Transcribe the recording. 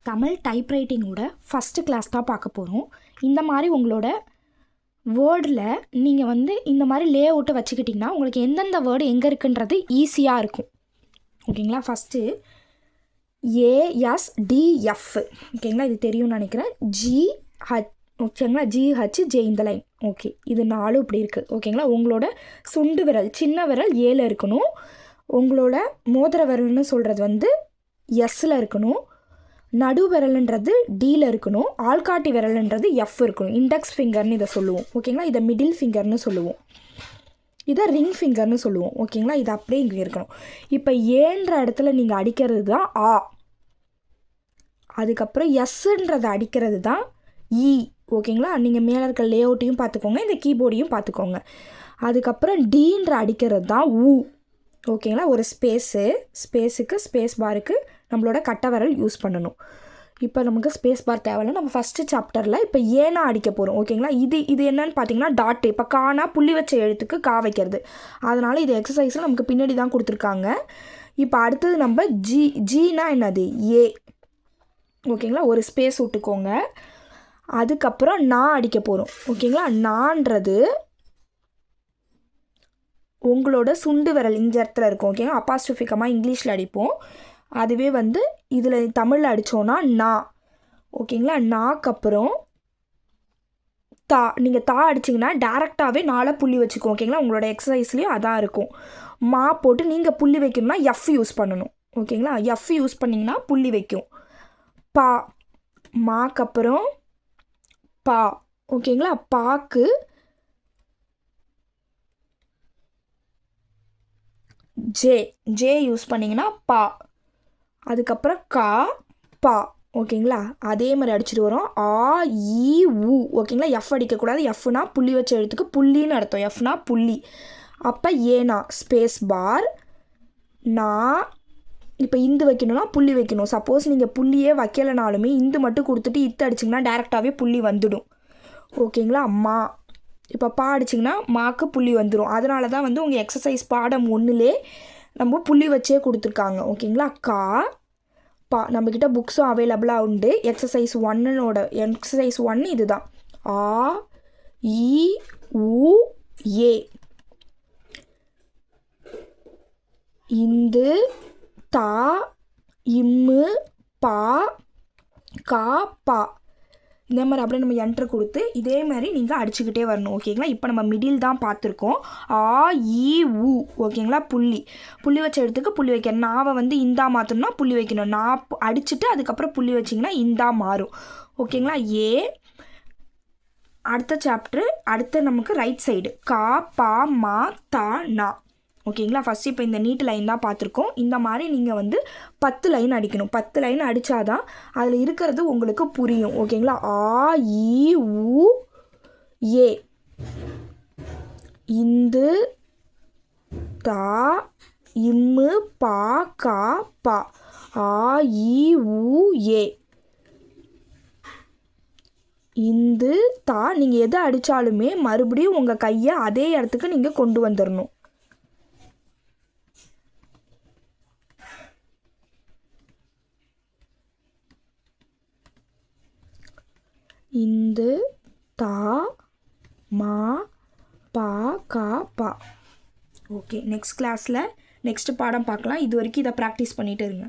Tamil டைப்ரைட்டிங்கோட first class தான் பார்க்க போகிறோம். இந்த மாதிரி உங்களோட வேர்டில் நீங்கள் வந்து இந்த மாதிரி லே அவுட்டை வச்சுக்கிட்டிங்கன்னா உங்களுக்கு எந்தெந்த வேர்டு எங்கே இருக்குன்றது ஈஸியாக இருக்கும். ஓகேங்களா? First ASDF. ஓகேங்களா? இது தெரியும்னு நினைக்கிறேன். GH. ஓகேங்களா? GH J இந்த லைன். ஓகே, இது 4 இப்படி இருக்குது. ஓகேங்களா? உங்களோட சுண்டு விரல் சின்ன விரல் ஏல இருக்கணும். உங்களோட மோதிர விரல்னு சொல்கிறது வந்து எஸ்ஸில் இருக்கணும். நடு விரல்ன்றது டியில் இருக்கணும். ஆள்காட்டி விரல்ன்றது எஃப் இருக்கணும். இண்டெக்ஸ் ஃபிங்கர்னு இதை சொல்லுவோம். ஓகேங்களா? இதை மிடில் ஃபிங்கர்னு சொல்லுவோம். இதை ரிங் ஃபிங்கர்னு சொல்லுவோம். ஓகேங்களா? இது அப்படியே இங்கே இருக்கணும். இப்போ ஏன்ற இடத்துல நீங்கள் அடிக்கிறது தான் ஆ. அதுக்கப்புறம் எஸ்ன்றதை அடிக்கிறது தான் இ. ஓகேங்களா? நீங்கள் மேலே இருக்க லே அவுட்டையும் பார்த்துக்கோங்க, இந்த கீபோர்டையும் பார்த்துக்கோங்க. அதுக்கப்புறம் டீன்ற அடிக்கிறது தான் ஊ. ஓகேங்களா? ஒரு ஸ்பேஸுக்கு ஸ்பேஸ் பாருக்கு நம்மளோட கட்டை விரல் யூஸ் பண்ணணும். இப்போ நமக்கு ஸ்பேஸ் பார் தேவையில்ல. நம்ம ஃபஸ்ட்டு சாப்டரில் இப்போ ஏனா அடிக்க போகிறோம். ஓகேங்களா? இது என்னன்னு பார்த்தீங்கன்னா டாட்டு. இப்போ கானா புள்ளி வச்ச எழுத்துக்கு கா வைக்கிறது. அதனால் இது எக்ஸசைஸில் நமக்கு பின்னாடி தான் கொடுத்துருக்காங்க. இப்போ அடுத்தது நம்ம ஜீனா என்னது ஏ. ஓகேங்களா? ஒரு ஸ்பேஸ் விட்டுக்கோங்க. அதுக்கப்புறம் நான் அடிக்க போகிறோம். ஓகேங்களா? நான்றது உங்களோட சுண்டு விரல் இந்த இடத்துல இருக்கும். ஓகேங்களா? அப்பாஸ்ட்ரோஃபிகமாக இங்கிலீஷில் அடிப்போம். அதுவே வந்து இதில் தமிழில் அடித்தோன்னா நா. ஓகேங்களா? நாக்கு அப்புறம் தா. நீங்கள் தா அடிச்சிங்கன்னா டேரெக்டாகவே 4 புள்ளி வச்சுக்கோ. ஓகேங்களா? உங்களோட எக்ஸசைஸ்லேயும் அதான் இருக்கும். மா போட்டு நீங்கள் புள்ளி வைக்கணும்னா எஃப் யூஸ் பண்ணணும். ஓகேங்களா? எஃப் யூஸ் பண்ணிங்கன்னா புள்ளி வைக்கும். பா. மாக்கு அப்புறம் பா. ஓகேங்களா? பாக்கு ஜே யூஸ் பண்ணிங்கன்னா பா. அதுக்கப்புறம் கா பா. ஓகேங்களா? அதே மாதிரி அடிச்சுட்டு வரோம். ஆ இ ஊ. ஓகேங்களா? எஃப் அடிக்கக்கூடாது. எஃப்னா புள்ளி வச்ச எழுத்துக்கு புள்ளின்னு அர்த்தம். எஃப்னா புள்ளி. அப்போ ஏனா ஸ்பேஸ் பார் நான். இப்போ இந்து வைக்கணும்னா புள்ளி வைக்கணும். சப்போஸ் நீங்கள் புள்ளியே வைக்கலைனாலுமே இந்து மட்டும் கொடுத்துட்டு இத்து அடிச்சிங்கன்னா டேரெக்டாகவே புள்ளி வந்துடும். ஓகேங்களா? மா. இப்போ பா அடிச்சிங்கன்னா மாக்கு புள்ளி வந்துடும். அதனால தான் வந்து உங்கள் எக்ஸசைஸ் பாடம் 1லே நம்ம புள்ளி வச்சே கொடுத்துருக்காங்க. ஓகேங்களா? கா பா. நம்மக்கிட்ட புக்ஸும் அவைலபிளாக உண்டு. எக்ஸசைஸ் 1 இது தான். ஆ இ ஊ ஏ. இந்து தா இம்மு பா கா பா. இந்த மாதிரி அப்படியே நம்ம என்ட்ரு கொடுத்து இதே மாதிரி நீங்கள் அடிச்சுக்கிட்டே வரணும். ஓகேங்களா? இப்போ நம்ம மிடில் தான் பார்த்துருக்கோம். ஆ இ ஊ. ஓகேங்களா? புள்ளி வச்ச இடத்துக்கு புள்ளி வைக்கணும். நாவை வந்து இந்தா மாற்றணும்னா புள்ளி வைக்கணும். நான் அடிச்சுட்டு அதுக்கப்புறம் புள்ளி வச்சிங்கன்னா இந்தா மாறும். ஓகேங்களா? ஏ. அடுத்த சாப்டர் அடுத்து நமக்கு ரைட் சைடு கா பா மா தா நா. ஓகேங்களா? ஃபஸ்ட்டு இப்போ இந்த நீட்டு லைன் தான் பார்த்துருக்கோம். இந்த மாதிரி நீங்கள் வந்து 10 லைன் அடிக்கணும். 10 லைன் அடித்தாதான் அதில் இருக்கிறது உங்களுக்கு புரியும். ஓகேங்களா? ஆ இ ஊ ஏ. இந்து தா இம்மு பா கா பா. ஆ இ ஊ ஏ. இந்து தா. நீங்கள் எதை அடித்தாலுமே மறுபடியும் உங்கள் கையை அதே இடத்துக்கு நீங்கள் கொண்டு வந்துடணும். இந்து தா மா பா கா பா. ஓகே, நெக்ஸ்ட் கிளாஸில் நெக்ஸ்ட் பாடம் பார்க்கலாம். இது வரைக்கும் இதை ப்ராக்டிஸ் பண்ணிகிட்டு இருங்க.